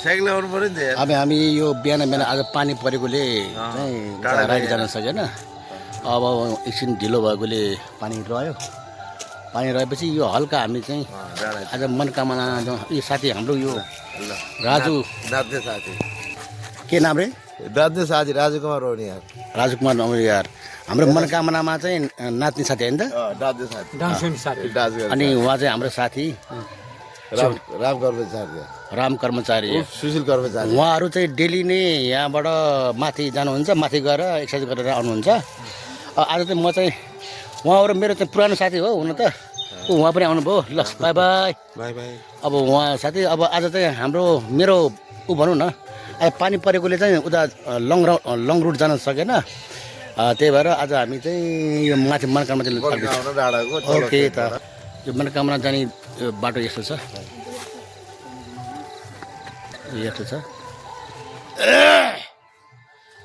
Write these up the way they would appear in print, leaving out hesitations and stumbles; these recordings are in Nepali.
साइकल आउनु पर्यो नि त यार। अब हामी यो बिहान बिहान आज पानी परेकोले चाहिँ राइड जान सकेन। अब एकछिन ढिलो भएकोले पानी रह्यो। पानी रहेपछि यो हल्का हामी चाहिँ आज मनकामना यो साथी हाम्रो यो राजु दाज्ने साथी के नाम रे? दाज्ने साथी राजकुमार हो नि यार। राजकुमार यार हाम्रो मनकामनामा चाहिँ नाच्ने साथी होइन त? दाज्ने साथी डान्स गर्ने। अनि उहाँ चाहिँ हाम्रो साथी राम कर्मचारी, राम कर्मचारी, सुशील कर्मचारी। उहाँहरू चाहिँ डेली नै यहाँबाट माथि जानुहुन्छ, माथि गएर एक्सर्साइज गरेर आउनुहुन्छ। आज चाहिँ म चाहिँ उहाँहरू मेरो चाहिँ पुरानो साथी हो हुन त। उहाँ पनि आउनुभयो। ल बाई बाई बाई बाई। अब उहाँ साथी अब आज चाहिँ हाम्रो मेरो ऊ भनौँ न अब पानी परेकोले चाहिँ उता लङ रुट जान सकेन। त्यही भएर आज हामी चाहिँ यो माथि मनकामना ओके त यो मनकामना जाने बाटो यस्तो छ, यस्तो छ।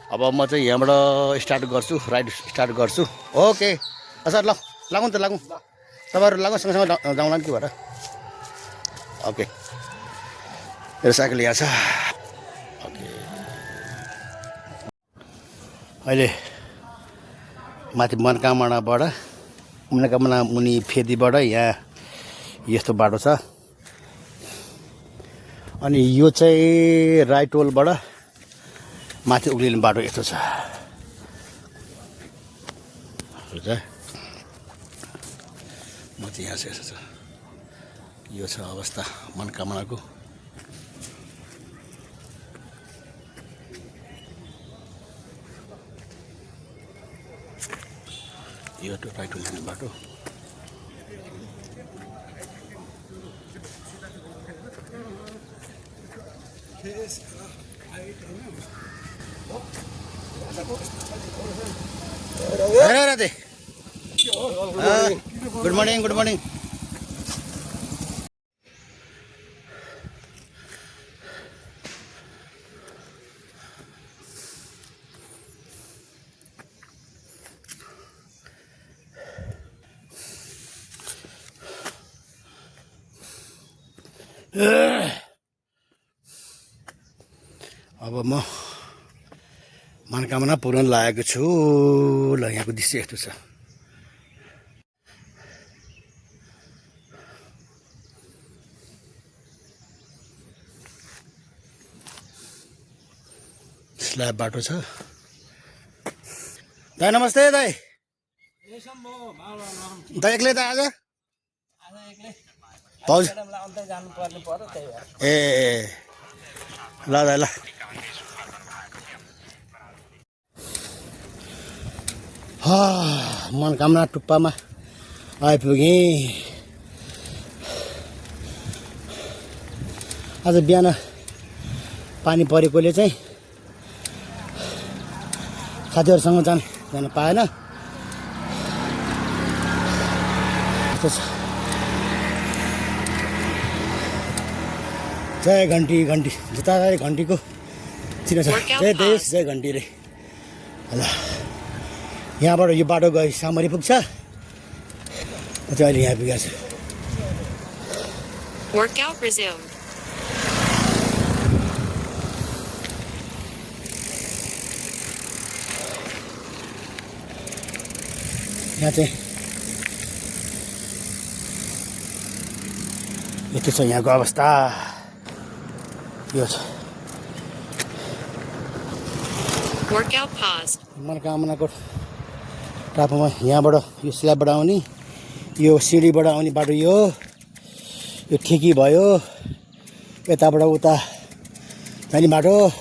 अब म चाहिँ यहाँबाट स्टार्ट गर्छु, राइड स्टार्ट गर्छु। ओके सर ल लागौँ त लागौँ, तपाईँहरू लागौँ सँगसँगै जाउँला नि के भएर। ओके मेरो साइकल यहाँ छ। ओके अहिले माथि मनकामना मुनि फेदीबाट यहाँ यस्तो बाटो छ। अनि यो चाहिँ राइट टोलबाट माथि उक्लिने बाटो यस्तो छ। म चाहिँ यहाँ चाहिँ यस्तो छ, यो छ अवस्था मनकामनाको। यो तो राइट उक्लिने बाटो। Good morning good morning. अब म मनकामना पुर्याउन लागेको छु। ल यहाँको दृश्य यस्तो छ। स्ल्याब बाटो छ। दाइ नमस्ते दाइ। दाइ एक्लै त आज पाउज ए ल दाइ ल। मनकामना टुप्पामा आइपुगेँ। आज बिहान पानी परेकोले चाहिँ साथीहरूसँग जान पाएन। यस्तो छ। जय घन्टी घन्टी जता घन्टीको चिनो छ। जय देश जय घन्टी रे। ल यहाँबाट यो बाटो गए सामरी पुग्छ। म चाहिँ अहिले यहाँ पुगेको छु। Workout resumed. यहाँ चाहिँ यस्तो छ यहाँको अवस्था। यो छ Workout paused. मनकामनाको टापुमा यहाँबाट यो स्ल्याबबाट आउने, यो सिँढीबाट आउने बाटो यो ठेकी भयो। यताबाट उता जाने बाटो।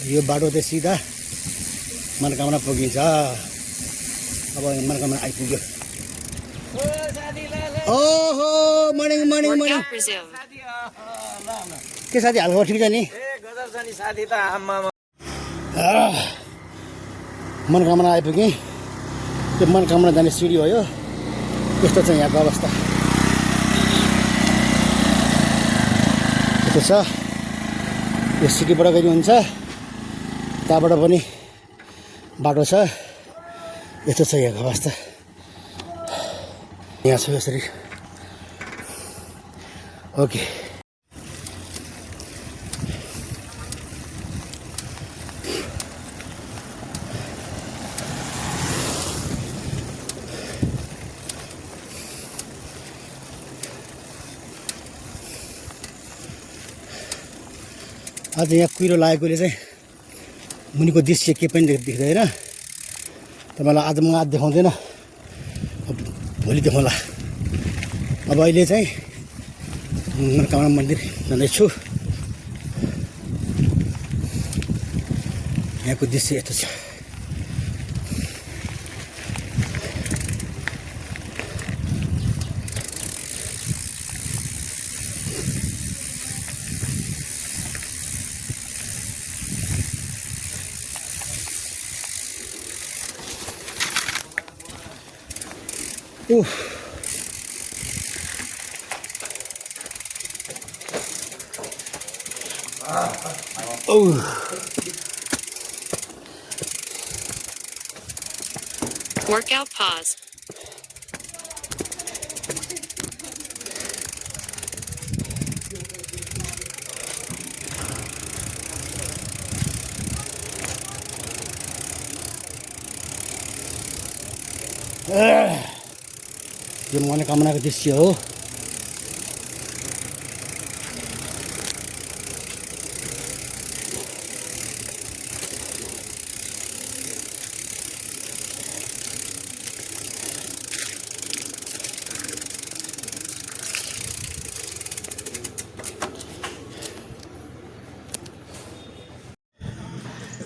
यो बाटो चाहिँ सिधा मनकामना पुगिन्छ। अब मनकामना आइपुग्यो। ओहो morning morning morning. Workout resumed. के साथी हालखबर ठिक छ नि? मनकामना आइपुगेँ। त्यो मनकामना जाने सिँढी हो यो। यस्तो छ यहाँको अवस्था। यस्तो छ। यो सिटीबाट गइरहन्छ। त्यहाँबाट पनि बाटो छ। यस्तो छ यहाँको अवस्था यहाँ छ यसरी ओके आज यहाँ कुहिरो लागेकोले चाहिँ मुनिको दृश्य के पनि देख्दैन तपाईँलाई आज म आज देखाउँदैन भोलि देखाउँला अब अहिले चाहिँ मनोकामना मन्दिर जाँदैछु यहाँको दृश्य यस्तो छ Workout pause. यो मनोकामनाको दृश्य हो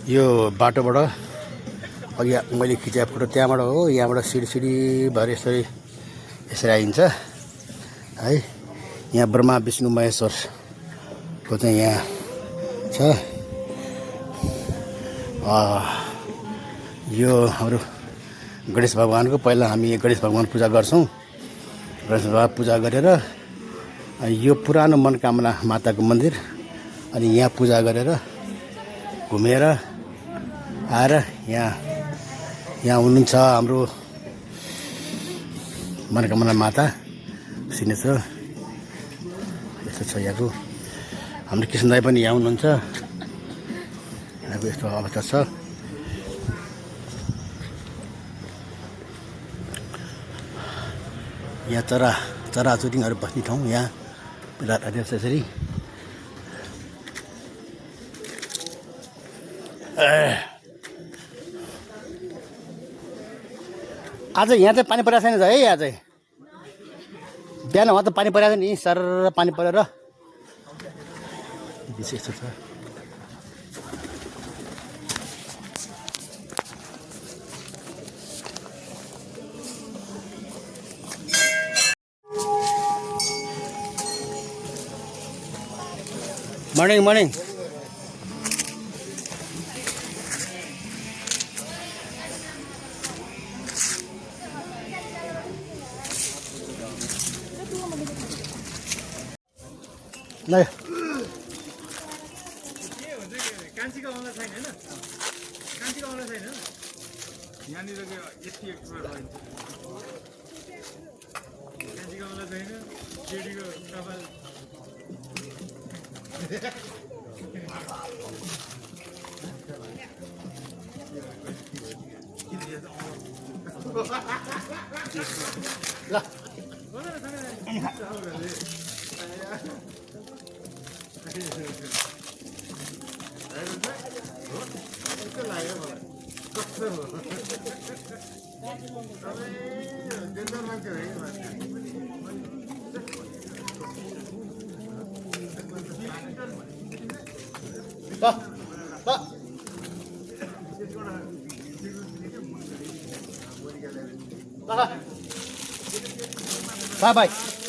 यो बाटोबाट अघि मैले खिचेको फोटो त्यहाँबाट हो यहाँबाट सिडी भएर यसरी आइन्छ है यहाँ ब्रह्मा विष्णु महेश्वरको चाहिँ यहाँ छ यो हाम्रो गणेश भगवानको पहिला हामी गणेश भगवान पूजा गर्छौँ गणेश भगवान पूजा गरेर यो पुरानो मनोकामना माताको मन्दिर अनि यहाँ पूजा गरेर घुमेर आएर यहाँ हुनुहुन्छ हाम्रो मनोकामना माता सिग्नेचर यस्तो छ यहाँको हाम्रो कृष्ण दाई पनि यहाँ हुनुहुन्छ यहाँको यस्तो अवस्था छ यहाँ चराचुरुङ्गीहरू बस्ने ठाउँ यहाँ रात यसरी आज यहाँ चाहिँ पानी परेको छैन है यहाँ चाहिँ बिहान उहाँ त पानी परेको छ नि सर पानी परेर यस्तो छ मर्निङ ल कान्छीको औँला छैन हैन कान्छीको औँला छैन यहाँनिर यति एक्सपर्ट भइन्छ कान्छीको औँला छैन केटीको कपाल Bye bye.